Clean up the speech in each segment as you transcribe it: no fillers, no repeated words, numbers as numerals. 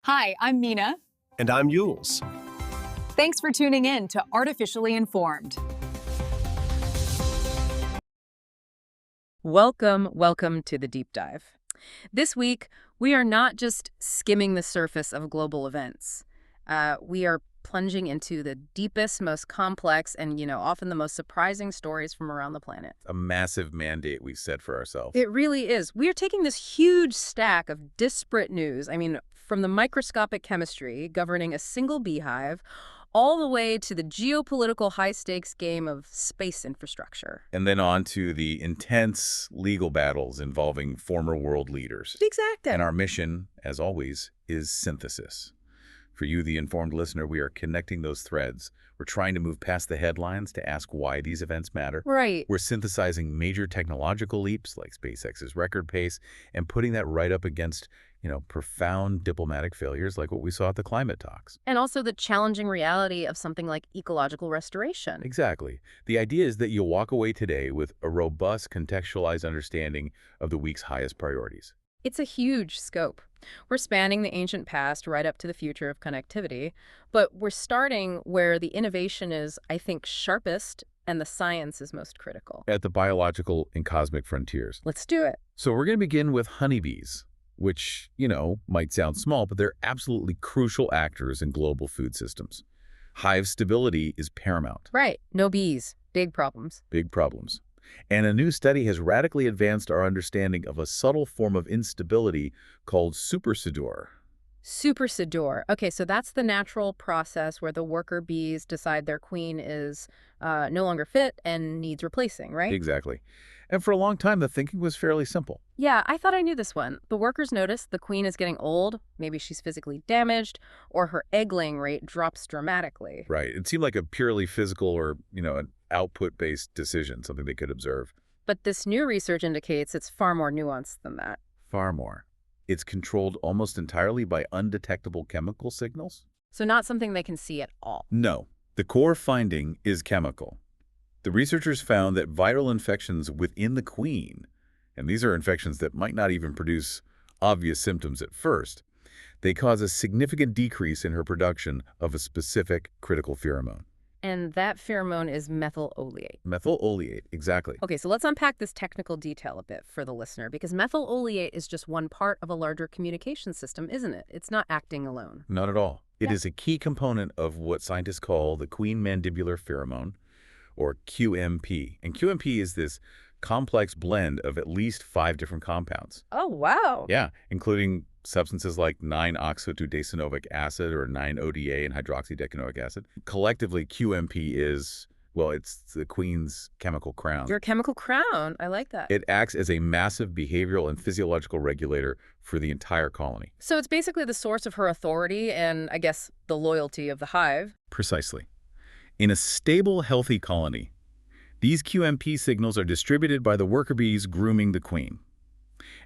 Hi, I'm Mina. And I'm Yules. Thanks for tuning in to Artificially Informed. Welcome to the deep dive. This week, we are not just skimming the surface of global events. We are plunging into the deepest, most complex, and, often the most surprising stories from around the planet. A massive mandate we set for ourselves. It really is. We are taking this huge stack of disparate news, from the microscopic chemistry governing a single beehive, all the way to the geopolitical high-stakes game of space infrastructure. And then on to the intense legal battles involving former world leaders. Exactly. And our mission, as always, is synthesis. For you, the informed listener, we are connecting those threads. We're trying to move past the headlines to ask why these events matter. Right. We're synthesizing major technological leaps like SpaceX's record pace and putting that right up against, profound diplomatic failures like what we saw at the climate talks. And also the challenging reality of something like ecological restoration. Exactly. The idea is that you'll walk away today with a robust, contextualized understanding of the week's highest priorities. It's a huge scope. We're spanning the ancient past right up to the future of connectivity, but we're starting where the innovation is, I think, sharpest and the science is most critical. At the biological and cosmic frontiers. Let's do it. So we're going to begin with honeybees, which, might sound small, but they're absolutely crucial actors in global food systems. Hive stability is paramount. Right. No bees. Big problems. Big problems. And a new study has radically advanced our understanding of a subtle form of instability called supersedure. Supersedure. Okay, so that's the natural process where the worker bees decide their queen is no longer fit and needs replacing, right? Exactly. And for a long time, the thinking was fairly simple. Yeah, I thought I knew this one. The workers notice the queen is getting old, maybe she's physically damaged, or her egg-laying rate drops dramatically. Right. It seemed like a purely physical or, an output-based decision, something they could observe. But this new research indicates it's far more nuanced than that. Far more. It's controlled almost entirely by undetectable chemical signals? So not something they can see at all. No. The core finding is chemical. The researchers found that viral infections within the queen, and these are infections that might not even produce obvious symptoms at first, they cause a significant decrease in her production of a specific critical pheromone. And that pheromone is methyl oleate. Methyl oleate, exactly. Okay, so let's unpack this technical detail a bit for the listener, because methyl oleate is just one part of a larger communication system, isn't it? It's not acting alone. Not at all. It Yeah. is a key component of what scientists call the queen mandibular pheromone, or QMP. And QMP is this complex blend of at least 5 different compounds. Oh, wow. Yeah, including substances like 9-oxo-2-decyanoic acid or 9-ODA and hydroxydecanoic acid. Collectively, QMP is, it's the queen's chemical crown. Your chemical crown. I like that. It acts as a massive behavioral and physiological regulator for the entire colony. So it's basically the source of her authority and, I guess, the loyalty of the hive. Precisely. In a stable, healthy colony, these QMP signals are distributed by the worker bees grooming the queen.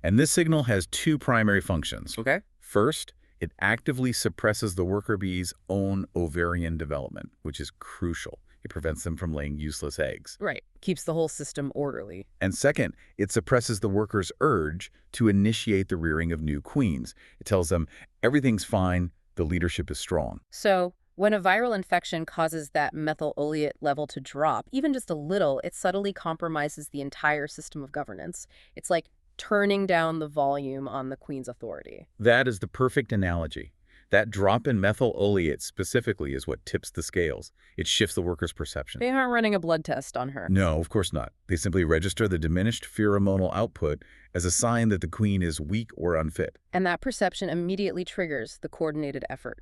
And this signal has 2 primary functions. Okay. First, it actively suppresses the worker bee's own ovarian development, which is crucial. It prevents them from laying useless eggs. Right. Keeps the whole system orderly. And second, it suppresses the worker's urge to initiate the rearing of new queens. It tells them everything's fine, the leadership is strong. So when a viral infection causes that methyl oleate level to drop, even just a little, it subtly compromises the entire system of governance. It's like turning down the volume on the queen's authority. That is the perfect analogy. That drop in methyl oleate specifically is what tips the scales. It shifts the worker's perception. They aren't running a blood test on her. No, of course not. They simply register the diminished pheromonal output as a sign that the queen is weak or unfit. And that perception immediately triggers the coordinated effort,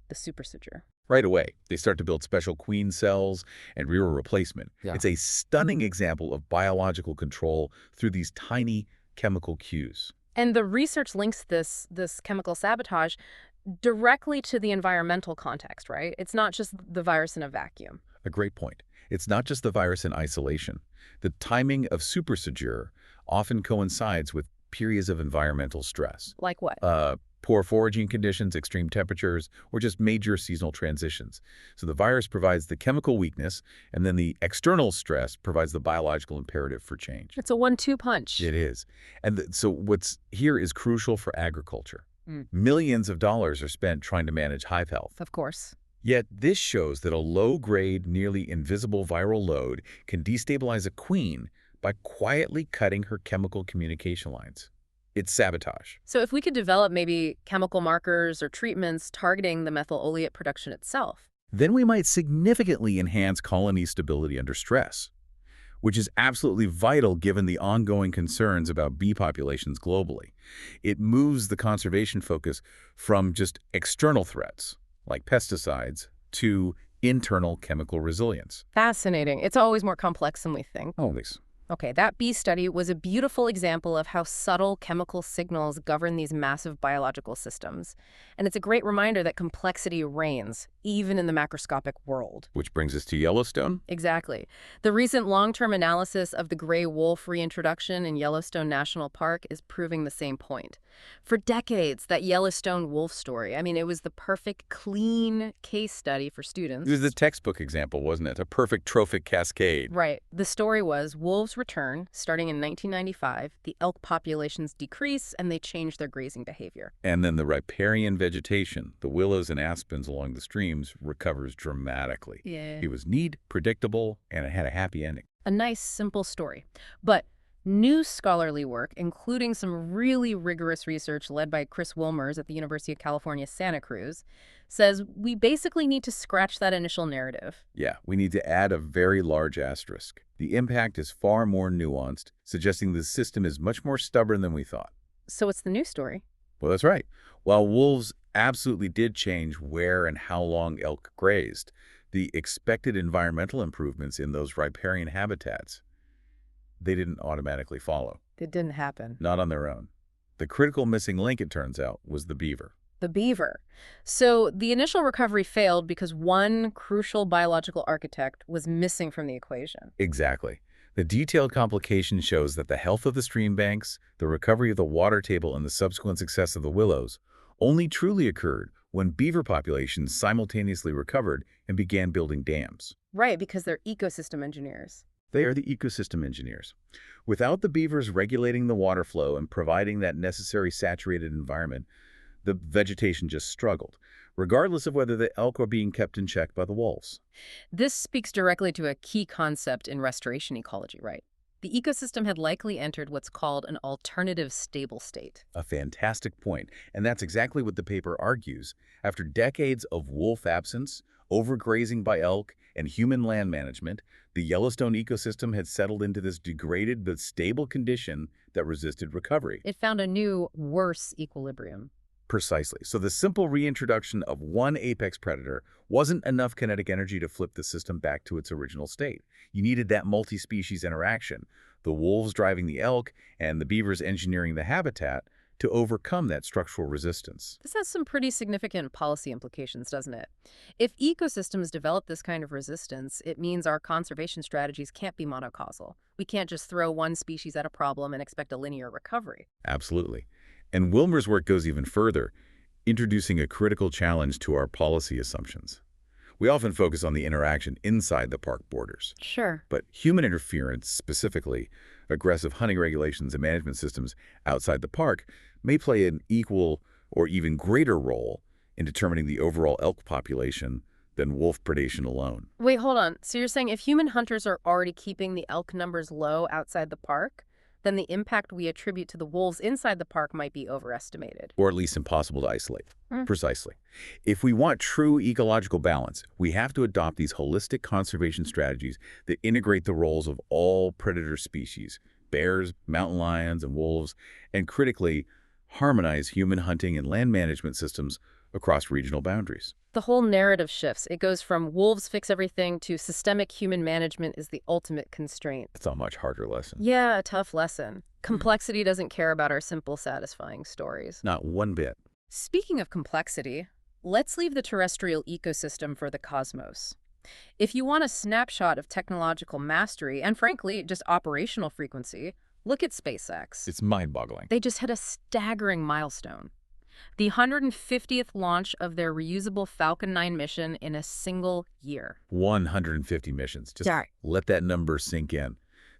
the supersedure. Right away, they start to build special queen cells and rear replacement. Yeah. It's a stunning example of biological control through these tiny chemical cues. And the research links this chemical sabotage directly to the environmental context, right? It's not just the virus in a vacuum. A great point. It's not just the virus in isolation. The timing of supersedure often coincides with periods of environmental stress. Like what? Poor foraging conditions, extreme temperatures, or just major seasonal transitions. So the virus provides the chemical weakness, and then the external stress provides the biological imperative for change. It's a 1-2 punch. It is. And so what's here is crucial for agriculture. Millions of dollars are spent trying to manage hive health. Of course. Yet this shows that a low-grade, nearly invisible viral load can destabilize a queen by quietly cutting her chemical communication lines. It's sabotage. So if we could develop maybe chemical markers or treatments targeting the methyl oleate production itself. Then we might significantly enhance colony stability under stress, which is absolutely vital given the ongoing concerns about bee populations globally. It moves the conservation focus from just external threats, like pesticides, to internal chemical resilience. Fascinating. It's always more complex than we think. Always. Okay, that bee study was a beautiful example of how subtle chemical signals govern these massive biological systems. And it's a great reminder that complexity reigns, even in the macroscopic world. Which brings us to Yellowstone. Exactly. The recent long-term analysis of the gray wolf reintroduction in Yellowstone National Park is proving the same point. For decades, that Yellowstone wolf story, it was the perfect, clean case study for students. It was the textbook example, wasn't it? A perfect trophic cascade. Right. The story was wolves return, starting in 1995, the elk populations decrease, and they change their grazing behavior. And then the riparian vegetation, the willows and aspens along the streams, recovers dramatically. Yeah. It was neat, predictable, and it had a happy ending. A nice, simple story. But new scholarly work, including some really rigorous research led by Chris Wilmers at the University of California, Santa Cruz, says we basically need to scratch that initial narrative. Yeah, we need to add a very large asterisk. The impact is far more nuanced, suggesting the system is much more stubborn than we thought. So what's the new story? Well, that's right. While wolves absolutely did change where and how long elk grazed, the expected environmental improvements in those riparian habitats, they didn't automatically follow. It didn't happen. Not on their own. The critical missing link, it turns out, was the beaver. The beaver. So the initial recovery failed because one crucial biological architect was missing from the equation. Exactly. The detailed complication shows that the health of the stream banks, the recovery of the water table, and the subsequent success of the willows only truly occurred when beaver populations simultaneously recovered and began building dams. Right, because they're ecosystem engineers. They are the ecosystem engineers. Without the beavers regulating the water flow and providing that necessary saturated environment, the vegetation just struggled, regardless of whether the elk were being kept in check by the wolves. This speaks directly to a key concept in restoration ecology, right? The ecosystem had likely entered what's called an alternative stable state. A fantastic point, and that's exactly what the paper argues. After decades of wolf absence, overgrazing by elk, and human land management, the Yellowstone ecosystem had settled into this degraded but stable condition that resisted recovery. It found a new, worse equilibrium. Precisely. So the simple reintroduction of one apex predator wasn't enough kinetic energy to flip the system back to its original state. You needed that multi-species interaction, the wolves driving the elk and the beavers engineering the habitat to overcome that structural resistance. This has some pretty significant policy implications, doesn't it? If ecosystems develop this kind of resistance, it means our conservation strategies can't be monocausal. We can't just throw one species at a problem and expect a linear recovery. Absolutely. And Wilmer's work goes even further, introducing a critical challenge to our policy assumptions. We often focus on the interaction inside the park borders. Sure. But human interference, specifically aggressive hunting regulations and management systems outside the park, may play an equal or even greater role in determining the overall elk population than wolf predation alone. Wait, hold on. So you're saying if human hunters are already keeping the elk numbers low outside the park, then the impact we attribute to the wolves inside the park might be overestimated. Or at least impossible to isolate. Precisely. If we want true ecological balance, we have to adopt these holistic conservation strategies that integrate the roles of all predator species, bears, mountain lions, and wolves, and critically harmonize human hunting and land management systems across regional boundaries. The whole narrative shifts. It goes from wolves fix everything to systemic human management is the ultimate constraint. It's a much harder lesson. Yeah, a tough lesson. Complexity doesn't care about our simple, satisfying stories. Not one bit. Speaking of complexity, let's leave the terrestrial ecosystem for the cosmos. If you want a snapshot of technological mastery and, frankly, just operational frequency, look at SpaceX. It's mind-boggling. They just hit a staggering milestone. The 150th launch of their reusable Falcon 9 mission in a single year. 150 missions. Just Sorry. let that number sink in.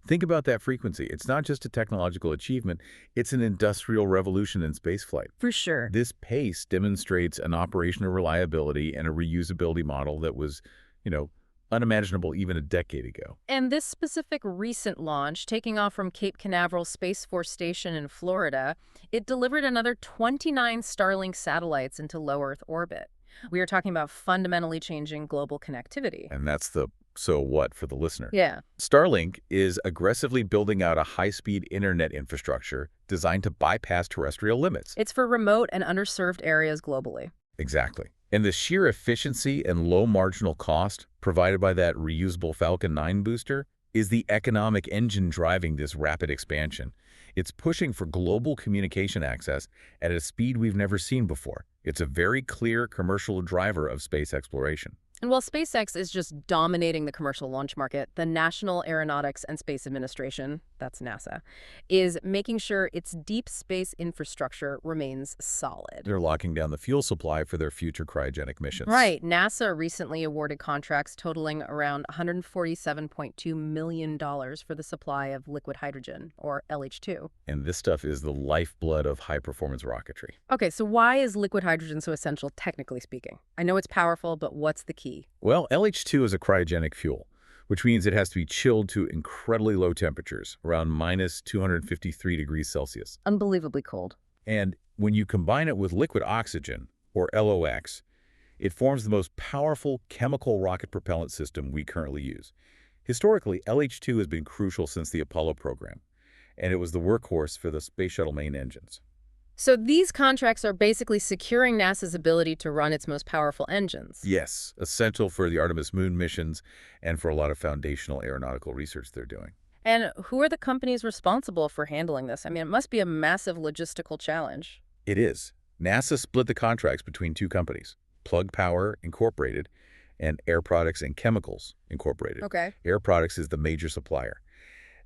Think about that frequency. It's not just a technological achievement, it's an industrial revolution in spaceflight. For sure. This pace demonstrates an operational reliability and a reusability model that was, you know, unimaginable even a decade ago. And this specific recent launch, taking off from Cape Canaveral Space Force Station in Florida, it delivered another 29 Starlink satellites into low Earth orbit. We are talking about fundamentally changing global connectivity. And that's the so what for the listener. Yeah. Starlink is aggressively building out a high-speed internet infrastructure designed to bypass terrestrial limits. It's for remote and underserved areas globally. Exactly. And the sheer efficiency and low marginal cost provided by that reusable Falcon 9 booster is the economic engine driving this rapid expansion. It's pushing for global communication access at a speed we've never seen before. It's a very clear commercial driver of space exploration. And while SpaceX is just dominating the commercial launch market, the National Aeronautics and Space Administration, that's NASA, is making sure its deep space infrastructure remains solid. They're locking down the fuel supply for their future cryogenic missions. Right. NASA recently awarded contracts totaling around $147.2 million for the supply of liquid hydrogen, or LH2. And this stuff is the lifeblood of high-performance rocketry. Okay, so why is liquid hydrogen so essential, technically speaking? I know it's powerful, but what's the key? Well, LH2 is a cryogenic fuel, which means it has to be chilled to incredibly low temperatures, around minus 253 degrees Celsius. Unbelievably cold. And when you combine it with liquid oxygen, or LOX, it forms the most powerful chemical rocket propellant system we currently use. Historically, LH2 has been crucial since the Apollo program, and it was the workhorse for the space shuttle main engines. So these contracts are basically securing NASA's ability to run its most powerful engines. Yes, essential for the Artemis moon missions and for a lot of foundational aeronautical research they're doing. And who are the companies responsible for handling this? I mean, it must be a massive logistical challenge. It is. NASA split the contracts between two companies, Plug Power Incorporated and Air Products and Chemicals Incorporated. Okay. Air Products is the major supplier.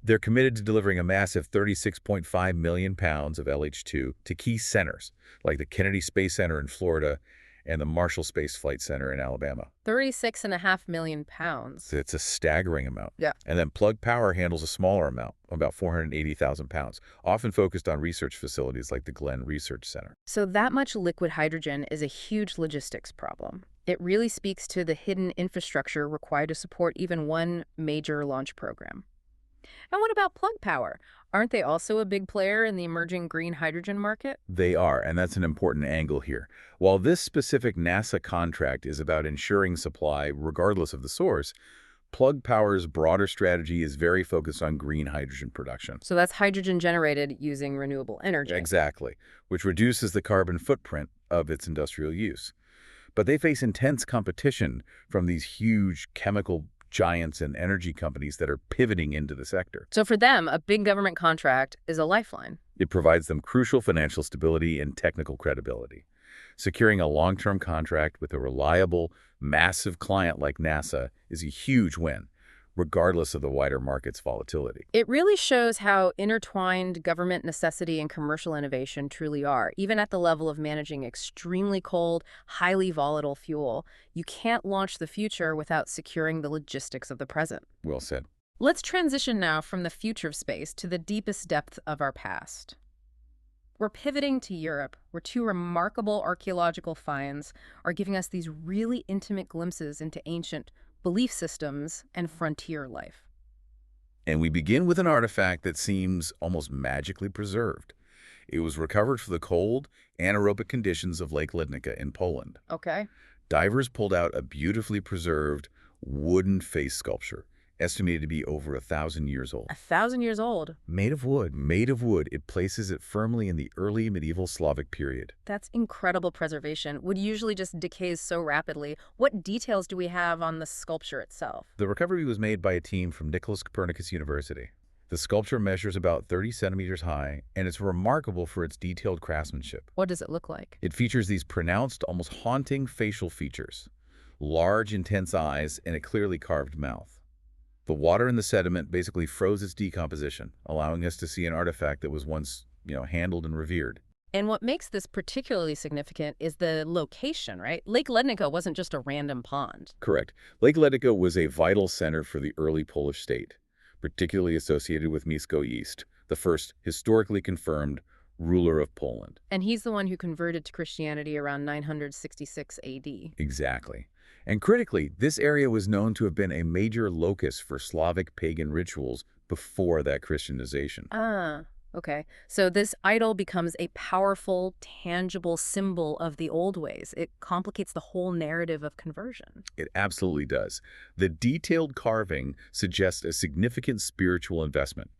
They're committed to delivering a massive 36.5 million pounds of LH2 to key centers, like the Kennedy Space Center in Florida and the Marshall Space Flight Center in Alabama. 36.5 million pounds. It's a staggering amount. Yeah. And then Plug Power handles a smaller amount, about 480,000 pounds, often focused on research facilities like the Glenn Research Center. So that much liquid hydrogen is a huge logistics problem. It really speaks to the hidden infrastructure required to support even one major launch program. And what about Plug Power? Aren't they also a big player in the emerging green hydrogen market? They are, and that's an important angle here. While this specific NASA contract is about ensuring supply regardless of the source, Plug Power's broader strategy is very focused on green hydrogen production. So that's hydrogen generated using renewable energy. Exactly, which reduces the carbon footprint of its industrial use. But they face intense competition from these huge chemical giants and energy companies that are pivoting into the sector. So for them, a big government contract is a lifeline. It provides them crucial financial stability and technical credibility. Securing a long-term contract with a reliable, massive client like NASA is a huge win, regardless of the wider market's volatility. It really shows how intertwined government necessity and commercial innovation truly are. Even at the level of managing extremely cold, highly volatile fuel, you can't launch the future without securing the logistics of the present. Well said. Let's transition now from the future of space to the deepest depth of our past. We're pivoting to Europe, where two remarkable archaeological finds are giving us these really intimate glimpses into ancient belief systems and frontier life. And we begin with an artifact that seems almost magically preserved. It was recovered from the cold, anaerobic conditions of Lake Lednica in Poland. Okay. Divers pulled out a beautifully preserved wooden face sculpture, estimated to be over 1,000 years old. 1,000 years old. Made of wood, made of wood. It places it firmly in the early medieval Slavic period. That's incredible preservation. Wood usually just decays so rapidly. What details do we have on the sculpture itself? The recovery was made by a team from Nicholas Copernicus University. The sculpture measures about 30 centimeters high, and it's remarkable for its detailed craftsmanship. What does it look like? It features these pronounced, almost haunting facial features. Large, intense eyes, and a clearly carved mouth. The water in the sediment basically froze its decomposition, allowing us to see an artifact that was once, handled and revered. And what makes this particularly significant is the location, right? Lake Lednica wasn't just a random pond. Correct. Lake Lednica was a vital center for the early Polish state. particularly associated with Mieszko East, the first historically confirmed ruler of Poland. And he's the one who converted to Christianity around 966 AD. Exactly. And critically, this area was known to have been a major locus for Slavic pagan rituals before that Christianization. Ah, okay. So this idol becomes a powerful, tangible symbol of the old ways. It complicates the whole narrative of conversion. It absolutely does. The detailed carving suggests a significant spiritual investment.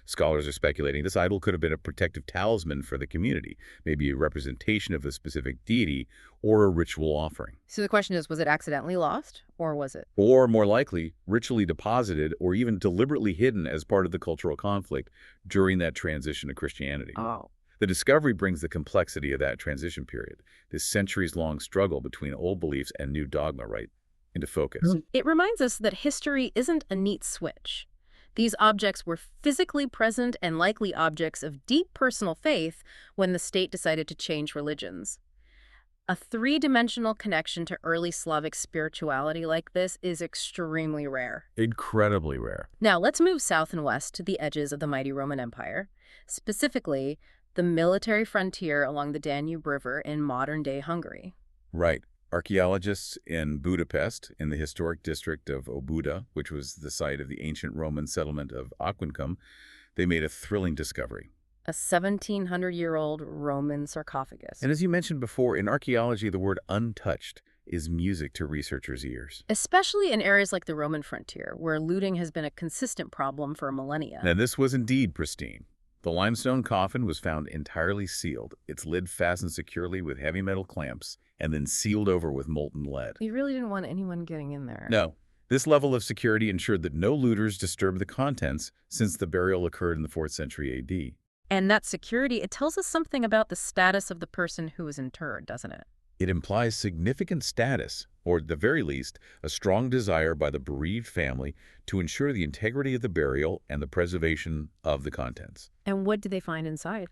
Scholars are speculating this idol could have been a protective talisman for the community, maybe a representation of a specific deity or a ritual offering. So the question is, was it accidentally lost, or was it? Or, more likely, ritually deposited or even deliberately hidden as part of the cultural conflict during that transition to Christianity. Oh. The discovery brings the complexity of that transition period, this centuries-long struggle between old beliefs and new dogma, right into focus. It reminds us that history isn't a neat switch. These objects were physically present and likely objects of deep personal faith when the state decided to change religions. A three-dimensional connection to early Slavic spirituality like this is extremely rare. Incredibly rare. Now, let's move south and west to the edges of the mighty Roman Empire, specifically the military frontier along the Danube River in modern-day Hungary. Right. Archaeologists in Budapest, in the historic district of Óbuda, which was the site of the ancient Roman settlement of Aquincum, they made a thrilling discovery. A 1,700-year-old Roman sarcophagus. And as you mentioned before, in archaeology, the word untouched is music to researchers' ears. Especially in areas like the Roman frontier, where looting has been a consistent problem for millennia. Now, this was indeed pristine. The limestone coffin was found entirely sealed, its lid fastened securely with heavy metal clamps, and then sealed over with molten lead. You really didn't want anyone getting in there. No. This level of security ensured that no looters disturbed the contents since the burial occurred in the 4th century AD. And that security, it tells us something about the status of the person who was interred, doesn't it? It implies significant status, or at the very least, a strong desire by the bereaved family to ensure the integrity of the burial and the preservation of the contents. And what did they find inside?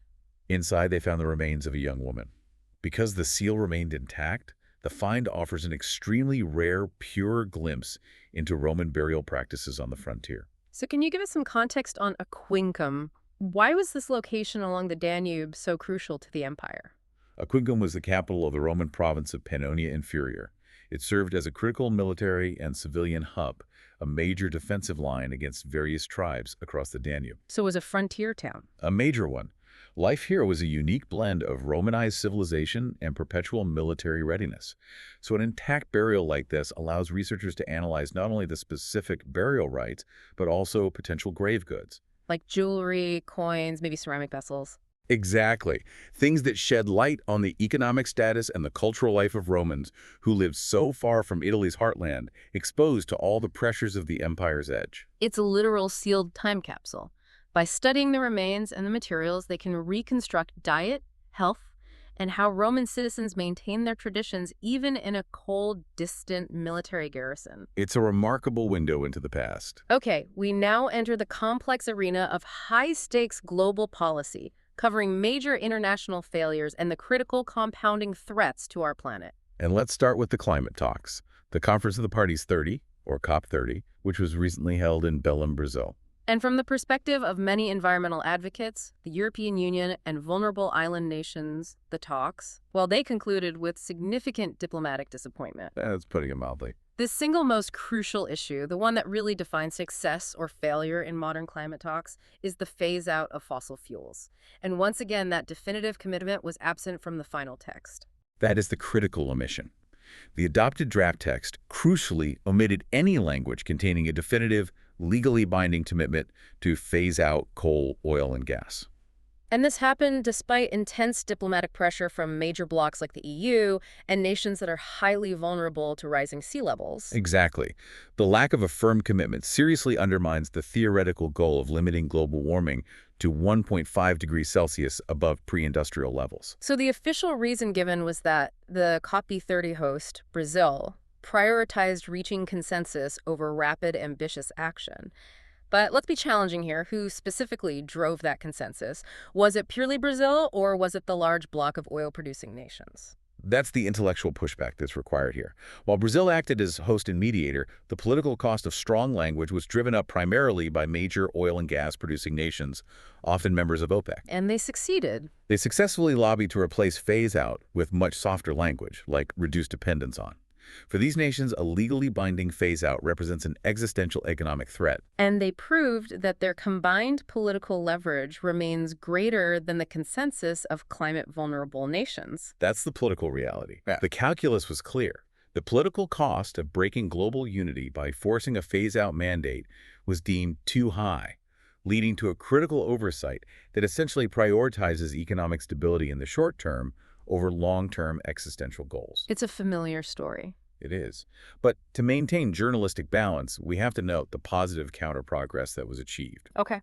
Inside, they found the remains of a young woman. Because the seal remained intact, the find offers an extremely rare, pure glimpse into Roman burial practices on the frontier. So can you give us some context on Aquincum? Why was this location along the Danube so crucial to the empire? Aquincum was the capital of the Roman province of Pannonia Inferior. It served as a critical military and civilian hub, a major defensive line against various tribes across the Danube. So it was a frontier town. A major one. Life here was a unique blend of Romanized civilization and perpetual military readiness. So an intact burial like this allows researchers to analyze not only the specific burial rites, but also potential grave goods. Like jewelry, coins, maybe ceramic vessels. Exactly. Things that shed light on the economic status and the cultural life of Romans who lived so far from Italy's heartland, exposed to all the pressures of the empire's edge. It's a literal sealed time capsule. By studying the remains and the materials, they can reconstruct diet, health, and how Roman citizens maintain their traditions even in a cold, distant military garrison. It's a remarkable window into the past. Okay, we now enter the complex arena of high-stakes global policy, covering major international failures and the critical compounding threats to our planet. And let's start with the climate talks. The Conference of the Parties 30, or COP30, which was recently held in Belém, Brazil. And from the perspective of many environmental advocates, the European Union and vulnerable island nations, the talks, well, they concluded with significant diplomatic disappointment. That's putting it mildly. The single most crucial issue, the one that really defines success or failure in modern climate talks, is the phase-out of fossil fuels. And once again, that definitive commitment was absent from the final text. That is the critical omission. The adopted draft text crucially omitted any language containing a definitive, legally binding commitment to phase out coal, oil, and gas. And this happened despite intense diplomatic pressure from major blocs like the EU and nations that are highly vulnerable to rising sea levels. Exactly. The lack of a firm commitment seriously undermines the theoretical goal of limiting global warming to 1.5 degrees Celsius above pre-industrial levels. So the official reason given was that the COP30 host, Brazil, prioritized reaching consensus over rapid, ambitious action. But let's be challenging here. Who specifically drove that consensus? Was it purely Brazil, or was it the large bloc of oil-producing nations? that's the intellectual pushback that's required here. While Brazil acted as host and mediator, the political cost of strong language was driven up primarily by major oil and gas producing nations, often members of OPEC. And they succeeded. They successfully lobbied to replace phase-out with much softer language, like reduced dependence on. For these nations, a legally binding phase-out represents an existential economic threat. And they proved that their combined political leverage remains greater than the consensus of climate-vulnerable nations. That's the political reality. Yeah. The calculus was clear. The political cost of breaking global unity by forcing a phase-out mandate was deemed too high, leading to a critical oversight that essentially prioritizes economic stability in the short term over long-term existential goals. It's a familiar story. It is. But to maintain journalistic balance, we have to note the positive counter-progress that was achieved. Okay.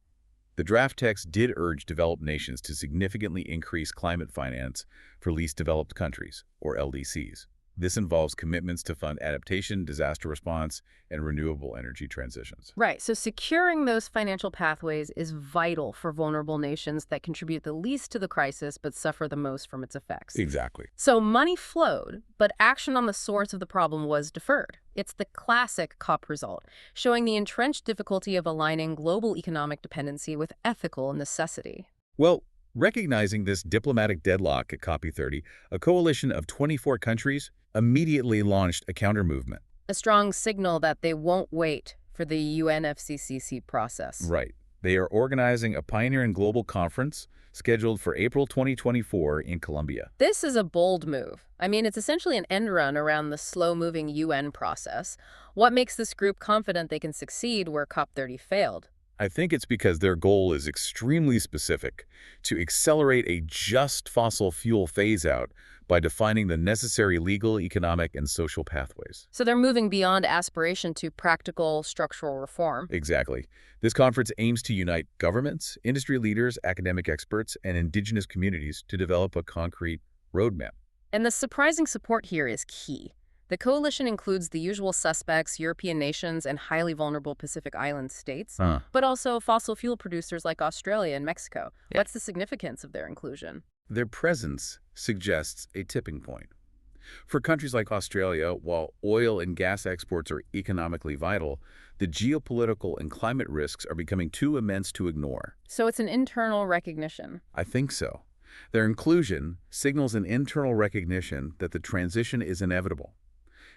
The draft text did urge developed nations to significantly increase climate finance for least developed countries, or LDCs. This involves commitments to fund adaptation, disaster response, and renewable energy transitions. Right. So securing those financial pathways is vital for vulnerable nations that contribute the least to the crisis but suffer the most from its effects. Exactly. So money flowed, but action on the source of the problem was deferred. It's the classic COP result, showing the entrenched difficulty of aligning global economic dependency with ethical necessity. Well, recognizing this diplomatic deadlock at COP30, a coalition of 24 countries immediately launched a counter-movement. A strong signal that they won't wait for the UNFCCC process. Right. They are organizing a pioneering global conference scheduled for April 2024 in Colombia. This is a bold move. I mean, it's essentially an end run around the slow-moving UN process. What makes this group confident they can succeed where COP30 failed? I think it's because their goal is extremely specific: to accelerate a just fossil fuel phase-out by defining the necessary legal, economic, and social pathways. So they're moving beyond aspiration to practical structural reform. Exactly. This conference aims to unite governments, industry leaders, academic experts, and indigenous communities to develop a concrete roadmap. And the surprising support here is key. The coalition includes the usual suspects, European nations, and highly vulnerable Pacific Island states, but also fossil fuel producers like Australia and Mexico. Yeah. What's the significance of their inclusion? Their presence suggests a tipping point. For countries like Australia, while oil and gas exports are economically vital, the geopolitical and climate risks are becoming too immense to ignore. So it's an internal recognition. I think so. Their inclusion signals an internal recognition that the transition is inevitable,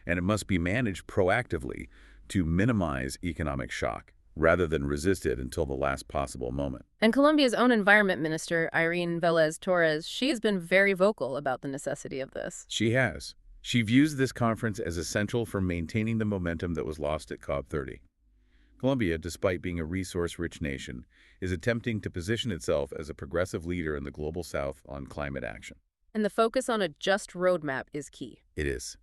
and it must be managed proactively to minimize economic shock, rather than resist it until the last possible moment. And Colombia's own environment minister, Irene Vélez Torres, she has been very vocal about the necessity of this. She has. She views this conference as essential for maintaining the momentum that was lost at COP30. Colombia, despite being a resource-rich nation, is attempting to position itself as a progressive leader in the global south on climate action. And the focus on a just roadmap is key. It is.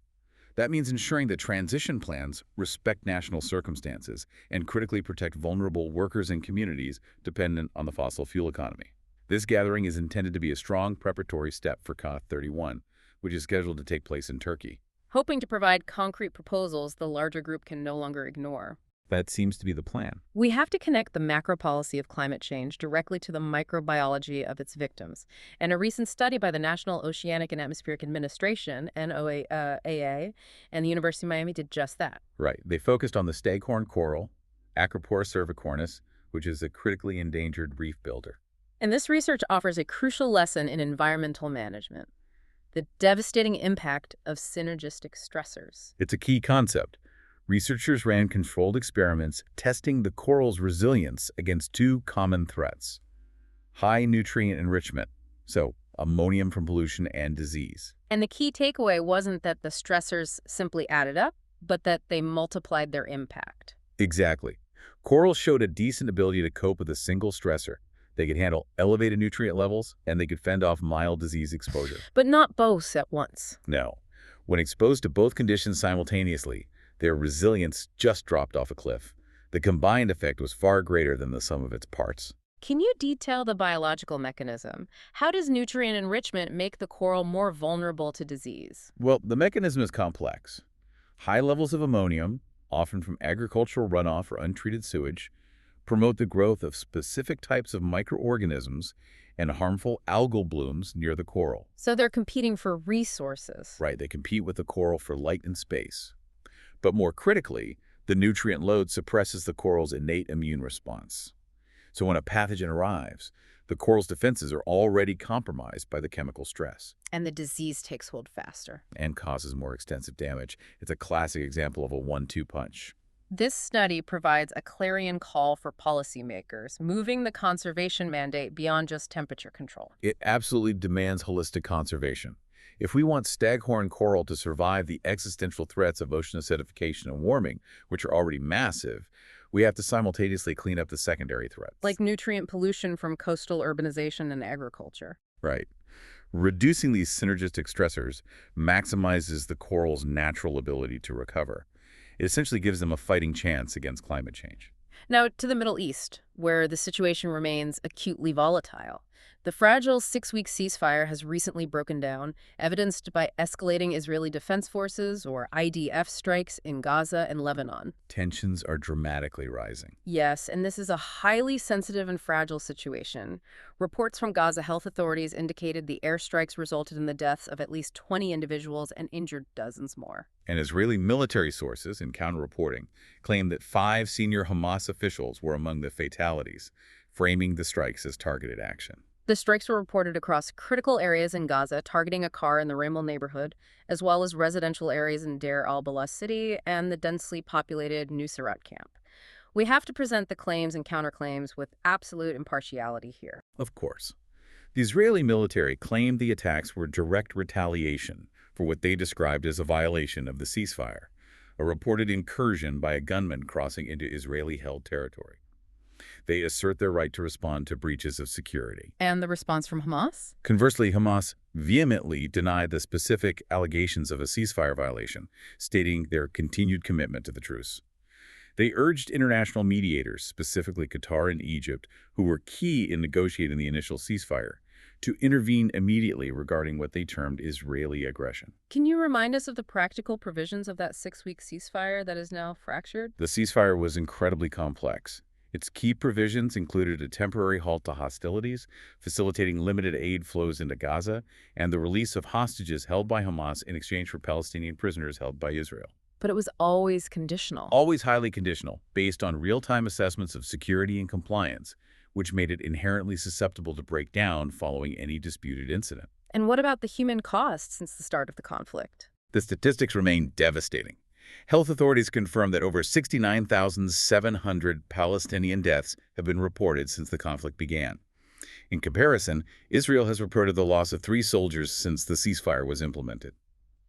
That means ensuring that transition plans respect national circumstances and critically protect vulnerable workers and communities dependent on the fossil fuel economy. This gathering is intended to be a strong preparatory step for COP31, which is scheduled to take place in Turkey. Hoping to provide concrete proposals the larger group can no longer ignore. That seems to be the plan. We have to connect the macro policy of climate change directly to the microbiology of its victims. And a recent study by the National Oceanic and Atmospheric Administration, NOAA, and the University of Miami did just that. Right. They focused on the staghorn coral, Acropora cervicornis, which is a critically endangered reef builder. And this research offers a crucial lesson in environmental management: the devastating impact of synergistic stressors. It's a key concept. Researchers ran controlled experiments testing the coral's resilience against two common threats: high nutrient enrichment, so ammonium from pollution, and disease. And the key takeaway wasn't that the stressors simply added up, but that they multiplied their impact. Exactly. Corals showed a decent ability to cope with a single stressor. They could handle elevated nutrient levels, and they could fend off mild disease exposure. But not both at once. No. When exposed to both conditions simultaneously, their resilience just dropped off a cliff. The combined effect was far greater than the sum of its parts. Can you detail the biological mechanism? How does nutrient enrichment make the coral more vulnerable to disease? Well, the mechanism is complex. High levels of ammonium, often from agricultural runoff or untreated sewage, promote the growth of specific types of microorganisms and harmful algal blooms near the coral. So they're competing for resources. Right, they compete with the coral for light and space. But more critically, the nutrient load suppresses the coral's innate immune response. So when a pathogen arrives, the coral's defenses are already compromised by the chemical stress. And the disease takes hold faster. And causes more extensive damage. It's a classic example of a 1-2 punch. This study provides a clarion call for policymakers, moving the conservation mandate beyond just temperature control. It absolutely demands holistic conservation. If we want staghorn coral to survive the existential threats of ocean acidification and warming, which are already massive, we have to simultaneously clean up the secondary threats. Like nutrient pollution from coastal urbanization and agriculture. Right. Reducing these synergistic stressors maximizes the coral's natural ability to recover. It essentially gives them a fighting chance against climate change. Now, to the Middle East, where the situation remains acutely volatile. The fragile 6-week ceasefire has recently broken down, evidenced by escalating Israeli Defense Forces, or IDF, strikes in Gaza and Lebanon. Tensions are dramatically rising. Yes, and this is a highly sensitive and fragile situation. Reports from Gaza health authorities indicated the airstrikes resulted in the deaths of at least 20 individuals and injured dozens more. And Israeli military sources, in counter-reporting, claim that 5 senior Hamas officials were among the fatalities, framing the strikes as targeted action. The strikes were reported across critical areas in Gaza, targeting a car in the Ramel neighborhood, as well as residential areas in Deir al-Balah city and the densely populated Nuseirat camp. We have to present the claims and counterclaims with absolute impartiality here. Of course. The Israeli military claimed the attacks were direct retaliation for what they described as a violation of the ceasefire, a reported incursion by a gunman crossing into Israeli-held territory. They assert their right to respond to breaches of security. And the response from Hamas? Conversely, Hamas vehemently denied the specific allegations of a ceasefire violation, stating their continued commitment to the truce. They urged international mediators, specifically Qatar and Egypt, who were key in negotiating the initial ceasefire, to intervene immediately regarding what they termed Israeli aggression. Can you remind us of the practical provisions of that 6-week ceasefire that is now fractured? The ceasefire was incredibly complex. Its key provisions included a temporary halt to hostilities, facilitating limited aid flows into Gaza, and the release of hostages held by Hamas in exchange for Palestinian prisoners held by Israel. But it was always conditional. Always highly conditional, based on real-time assessments of security and compliance, which made it inherently susceptible to break down following any disputed incident. And what about the human cost since the start of the conflict? The statistics remain devastating. Health authorities confirm that over 69,700 Palestinian deaths have been reported since the conflict began. In comparison, Israel has reported the loss of 3 soldiers since the ceasefire was implemented.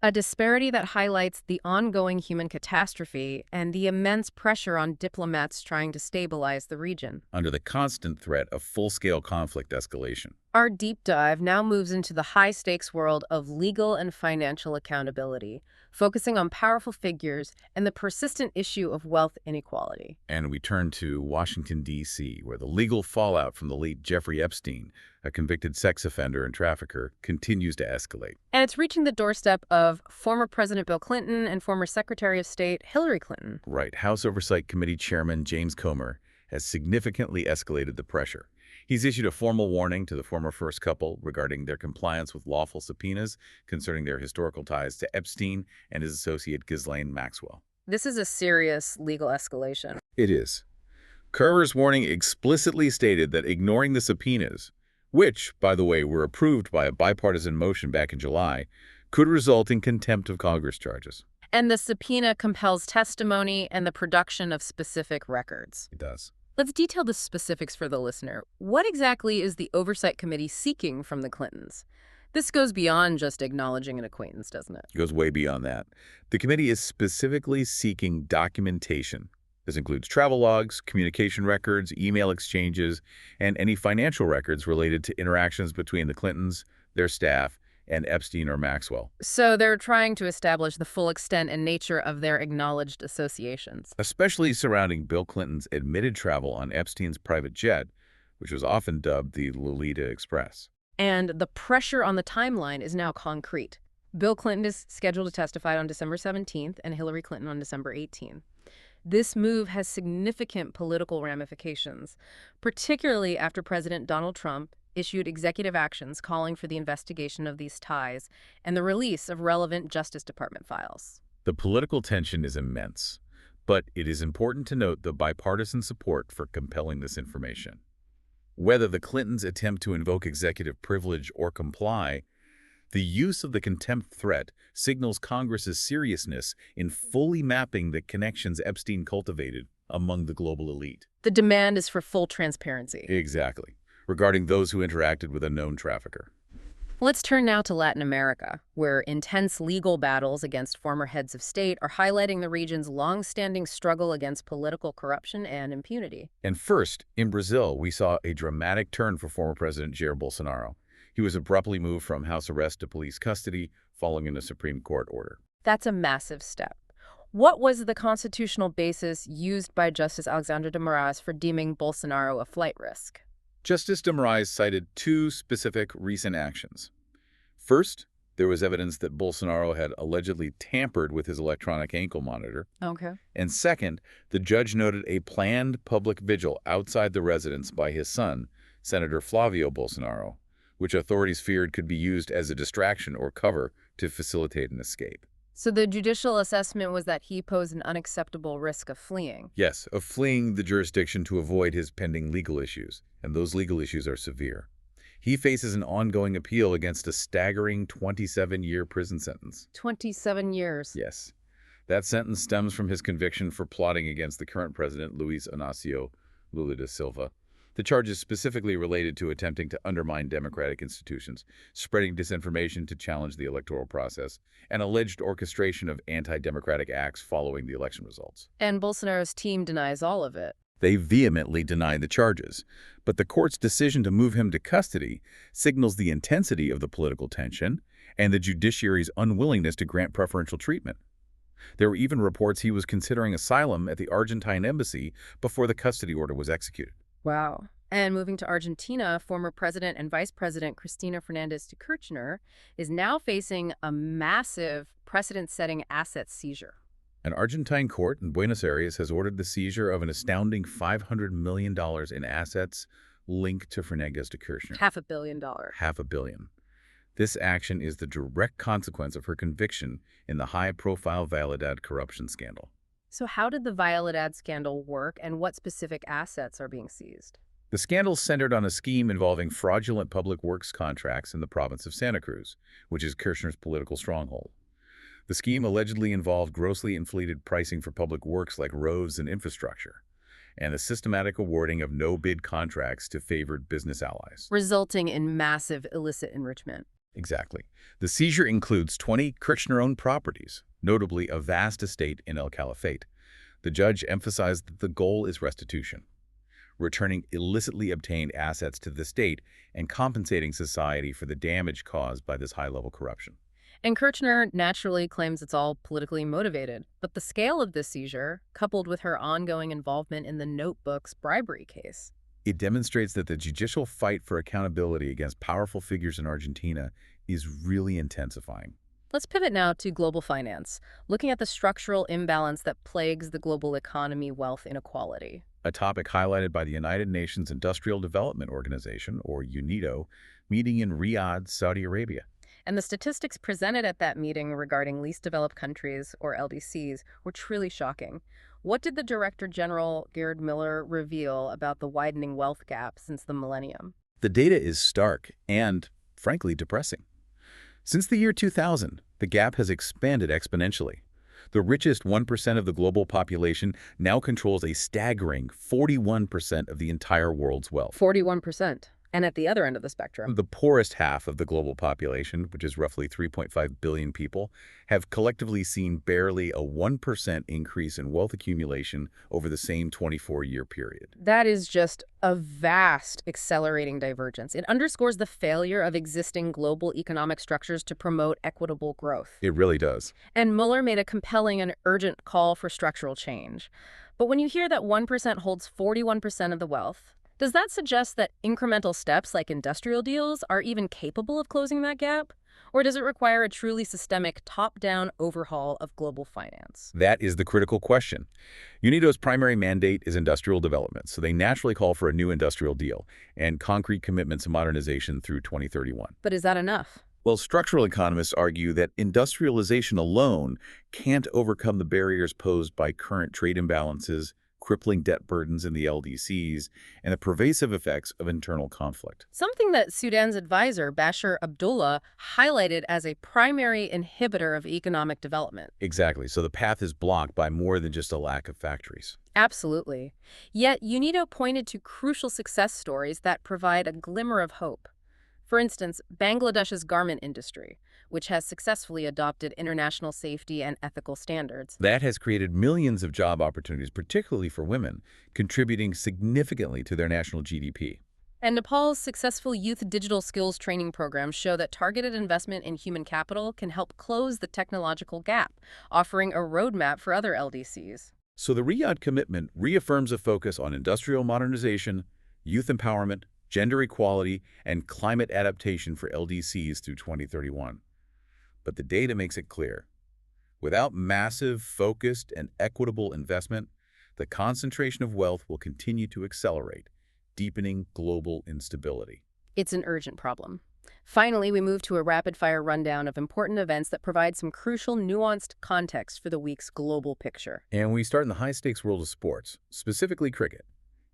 A disparity that highlights the ongoing human catastrophe and the immense pressure on diplomats trying to stabilize the region. Under the constant threat of full-scale conflict escalation. Our deep dive now moves into the high-stakes world of legal and financial accountability, focusing on powerful figures and the persistent issue of wealth inequality. And we turn to Washington, D.C., where the legal fallout from the late Jeffrey Epstein, a convicted sex offender and trafficker, continues to escalate. And it's reaching the doorstep of former President Bill Clinton and former Secretary of State Hillary Clinton. Right. House Oversight Committee Chairman James Comer has significantly escalated the pressure. He's issued a formal warning to the former first couple regarding their compliance with lawful subpoenas concerning their historical ties to Epstein and his associate Ghislaine Maxwell. This is a serious legal escalation. It is. Comer's warning explicitly stated that ignoring the subpoenas, which, by the way, were approved by a bipartisan motion back in July, could result in contempt of Congress charges. And the subpoena compels testimony and the production of specific records. It does. Let's detail the specifics for the listener. What exactly is the Oversight Committee seeking from the Clintons? This goes beyond just acknowledging an acquaintance, doesn't it? It goes way beyond that. The committee is specifically seeking documentation. This includes travel logs, communication records, email exchanges, and any financial records related to interactions between the Clintons, their staff, and Epstein or Maxwell. So they're trying to establish the full extent and nature of their acknowledged associations. Especially surrounding Bill Clinton's admitted travel on Epstein's private jet, which was often dubbed the Lolita Express. And the pressure on the timeline is now concrete. Bill Clinton is scheduled to testify on December 17th and Hillary Clinton on December 18th. This move has significant political ramifications, particularly after President Donald Trump issued executive actions calling for the investigation of these ties and the release of relevant Justice Department files. The political tension is immense, but it is important to note the bipartisan support for compelling this information. Whether the Clintons attempt to invoke executive privilege or comply, the use of the contempt threat signals Congress's seriousness in fully mapping the connections Epstein cultivated among the global elite. The demand is for full transparency. Exactly, regarding those who interacted with a known trafficker. Let's turn now to Latin America, where intense legal battles against former heads of state are highlighting the region's long-standing struggle against political corruption and impunity. And first, in Brazil, we saw a dramatic turn for former President Jair Bolsonaro. He was abruptly moved from house arrest to police custody following a Supreme Court order. That's a massive step. What was the constitutional basis used by Justice Alexandre de Moraes for deeming Bolsonaro a flight risk? Justice de Moraes cited two specific recent actions. First, there was evidence that Bolsonaro had allegedly tampered with his electronic ankle monitor. Okay. And second, the judge noted a planned public vigil outside the residence by his son, Senator Flavio Bolsonaro, which authorities feared could be used as a distraction or cover to facilitate an escape. So the judicial assessment was that he posed an unacceptable risk of fleeing. Yes, of fleeing the jurisdiction to avoid his pending legal issues, and those legal issues are severe. He faces an ongoing appeal against a staggering 27-year prison sentence. 27 years. Yes. That sentence stems from his conviction for plotting against the current president, Luiz Inácio Lula da Silva. The charge is specifically related to attempting to undermine democratic institutions, spreading disinformation to challenge the electoral process, and alleged orchestration of anti-democratic acts following the election results. And Bolsonaro's team denies all of it. They vehemently deny the charges, but the court's decision to move him to custody signals the intensity of the political tension and the judiciary's unwillingness to grant preferential treatment. There were even reports he was considering asylum at the Argentine embassy before the custody order was executed. Wow. And moving to Argentina, former President and Vice President Cristina Fernández de Kirchner is now facing a massive precedent-setting asset seizure. An Argentine court in Buenos Aires has ordered the seizure of an astounding $500 million in assets linked to Fernández de Kirchner. $500 million. $500 million. This action is the direct consequence of her conviction in the high-profile Violating corruption scandal. So how did the Violating scandal work, and what specific assets are being seized? The scandal centered on a scheme involving fraudulent public works contracts in the province of Santa Cruz, which is Kirchner's political stronghold. The scheme allegedly involved grossly inflated pricing for public works like roads and infrastructure, and the systematic awarding of no-bid contracts to favored business allies, resulting in massive illicit enrichment. Exactly. The seizure includes 20 Kirchner-owned properties, notably a vast estate in El Caliphate. The judge emphasized that the goal is restitution, returning illicitly obtained assets to the state and compensating society for the damage caused by this high-level corruption. And Kirchner naturally claims it's all politically motivated, but the scale of this seizure, coupled with her ongoing involvement in the Notebooks bribery case, it demonstrates that the judicial fight for accountability against powerful figures in Argentina is really intensifying. Let's pivot now to global finance, looking at the structural imbalance that plagues the global economy wealth inequality. A topic highlighted by the United Nations Industrial Development Organization, or UNIDO, meeting in Riyadh, Saudi Arabia. And the statistics presented at that meeting regarding least developed countries, or LDCs, were truly shocking. What did the Director General, Gerard Miller, reveal about the widening wealth gap since the millennium? The data is stark and, frankly, depressing. Since the year 2000, the gap has expanded exponentially. The richest 1% of the global population now controls a staggering 41% of the entire world's wealth. 41%. And at the other end of the spectrum, the poorest half of the global population, which is roughly 3.5 billion people, have collectively seen barely a 1% increase in wealth accumulation over the same 24-year period. That is just a vast accelerating divergence. It underscores the failure of existing global economic structures to promote equitable growth. It really does. And Mueller made a compelling and urgent call for structural change. But when you hear that 1% holds 41% of the wealth, does that suggest that incremental steps like industrial deals are even capable of closing that gap? Or does it require a truly systemic top-down overhaul of global finance? That is the critical question. UNIDO's primary mandate is industrial development, so they naturally call for a new industrial deal and concrete commitments to modernization through 2031. But is that enough? Well, structural economists argue that industrialization alone can't overcome the barriers posed by current trade imbalances, crippling debt burdens in the LDCs, and the pervasive effects of internal conflict. Something that Sudan's advisor, Bashir Abdullah, highlighted as a primary inhibitor of economic development. Exactly. So the path is blocked by more than just a lack of factories. Absolutely. Yet, UNIDO pointed to crucial success stories that provide a glimmer of hope. For instance, Bangladesh's garment industry, which has successfully adopted international safety and ethical standards. That has created millions of job opportunities, particularly for women, contributing significantly to their national GDP. And Nepal's successful youth digital skills training programs show that targeted investment in human capital can help close the technological gap, offering a roadmap for other LDCs. So the Riyadh commitment reaffirms a focus on industrial modernization, youth empowerment, gender equality, and climate adaptation for LDCs through 2031. But the data makes it clear. Without massive, focused, and equitable investment, the concentration of wealth will continue to accelerate, deepening global instability. It's an urgent problem. Finally, we move to a rapid-fire rundown of important events that provide some crucial, nuanced context for the week's global picture. And we start in the high-stakes world of sports, specifically cricket.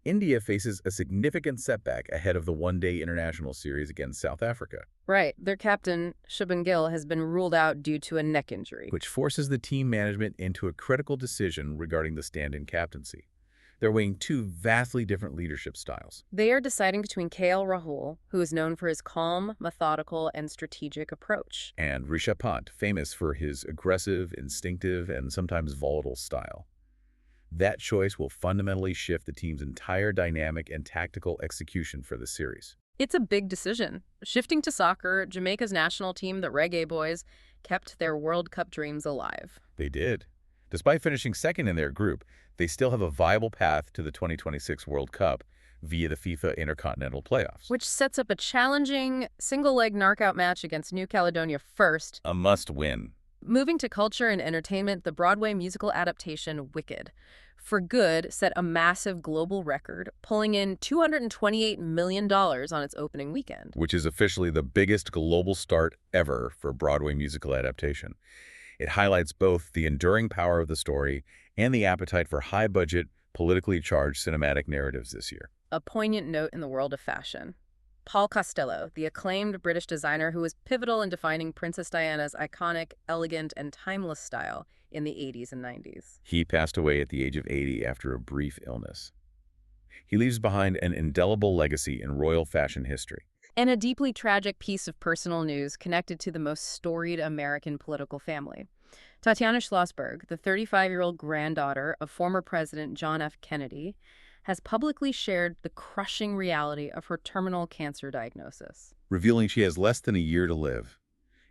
India faces a significant setback ahead of the one-day international series against South Africa. Right. Their captain, Shubman Gill, has been ruled out due to a neck injury, Which forces the team management into a critical decision regarding the stand-in captaincy. They're weighing two vastly different leadership styles. They are deciding between KL Rahul, who is known for his calm, methodical, and strategic approach, And Rishabh Pant, famous for his aggressive, instinctive, and sometimes volatile style. That choice will fundamentally shift the team's entire dynamic and tactical execution for the series. It's a big decision. Shifting to soccer, Jamaica's national team, the Reggae Boys, kept their World Cup dreams alive. They did. Despite finishing second in their group, they still have a viable path to the 2026 World Cup via the FIFA Intercontinental Playoffs. Which sets up a challenging single-leg knockout match against New Caledonia first. A must-win. Moving to culture and entertainment, the Broadway musical adaptation Wicked, for good, set a massive global record, pulling in $228 million on its opening weekend. Which is officially the biggest global start ever for Broadway musical adaptation. It highlights both the enduring power of the story and the appetite for high-budget, politically charged cinematic narratives this year. A poignant note in the world of fashion. Paul Costello, the acclaimed British designer who was pivotal in defining Princess Diana's iconic, elegant, and timeless style in the 80s and 90s. He passed away at the age of 80 after a brief illness. He leaves behind an indelible legacy in royal fashion history. And a deeply tragic piece of personal news connected to the most storied American political family. Tatiana Schlossberg, the 35-year-old granddaughter of former President John F. Kennedy, has publicly shared the crushing reality of her terminal cancer diagnosis. Revealing she has less than a year to live.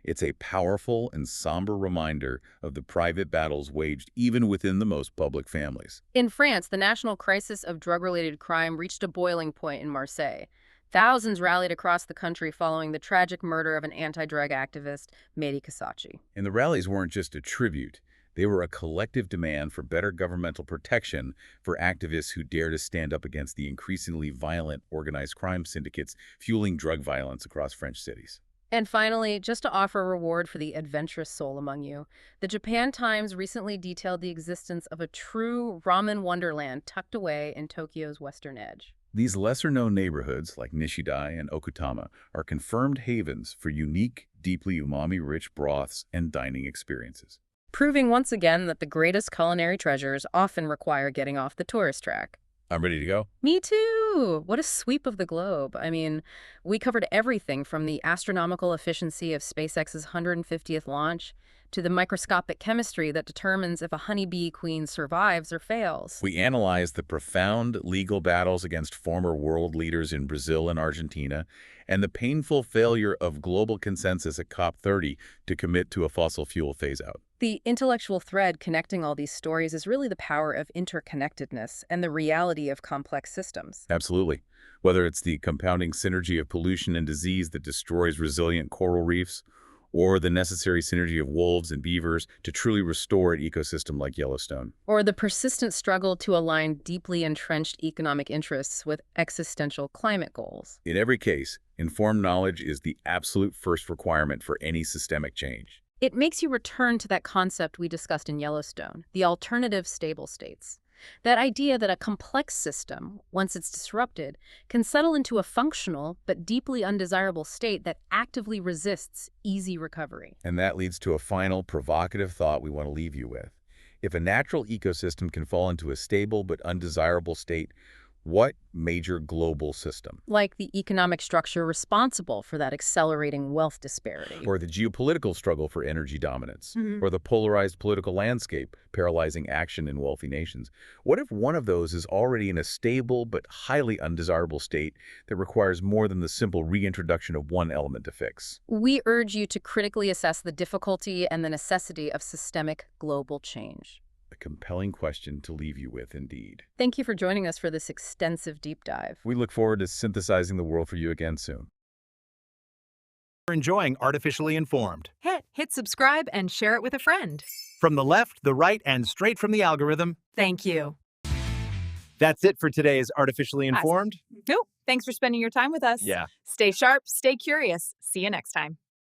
It's a powerful and somber reminder of the private battles waged even within the most public families. In France, the national crisis of drug-related crime reached a boiling point in Marseille. Thousands rallied across the country following the tragic murder of an anti-drug activist, Mehdi Kassachi. And the rallies weren't just a tribute. They were a collective demand for better governmental protection for activists who dare to stand up against the increasingly violent organized crime syndicates fueling drug violence across French cities. And finally, just to offer a reward for the adventurous soul among you, the Japan Times recently detailed the existence of a true ramen wonderland tucked away in Tokyo's western edge. These lesser-known neighborhoods, like Nishidai and Okutama, are confirmed havens for unique, deeply umami-rich broths and dining experiences. Proving once again that the greatest culinary treasures often require getting off the tourist track. I'm ready to go. Me too! What a sweep of the globe. I mean, we covered everything from the astronomical efficiency of SpaceX's 150th launch to the microscopic chemistry that determines if a honeybee queen survives or fails. We analyzed the profound legal battles against former world leaders in Brazil and Argentina, and the painful failure of global consensus at COP30 to commit to a fossil fuel phase-out. The intellectual thread connecting all these stories is really the power of interconnectedness and the reality of complex systems. Absolutely. Whether it's the compounding synergy of pollution and disease that destroys resilient coral reefs, or the necessary synergy of wolves and beavers to truly restore an ecosystem like Yellowstone. Or the persistent struggle to align deeply entrenched economic interests with existential climate goals. In every case, informed knowledge is the absolute first requirement for any systemic change. It makes you return to that concept we discussed in Yellowstone, the alternative stable states. That idea that a complex system, once it's disrupted, can settle into a functional but deeply undesirable state that actively resists easy recovery. And that leads to a final provocative thought we want to leave you with. If a natural ecosystem can fall into a stable but undesirable state, what major global system? Like the economic structure responsible for that accelerating wealth disparity. Or the geopolitical struggle for energy dominance? Mhm. Or the polarized political landscape paralyzing action in wealthy nations? What if one of those is already in a stable but highly undesirable state that requires more than the simple reintroduction of one element to fix? We urge you to critically assess the difficulty and the necessity of systemic global change. A compelling question to leave you with, indeed. Thank you for joining us for this extensive deep dive. We look forward to synthesizing the world for you again soon. For enjoying Artificially Informed. Hit subscribe and share it with a friend. From the left, the right, and straight from the algorithm. Thank you. That's it for today's Artificially Informed. Nope. Thanks for spending your time with us. Yeah. Stay sharp, stay curious. See you next time.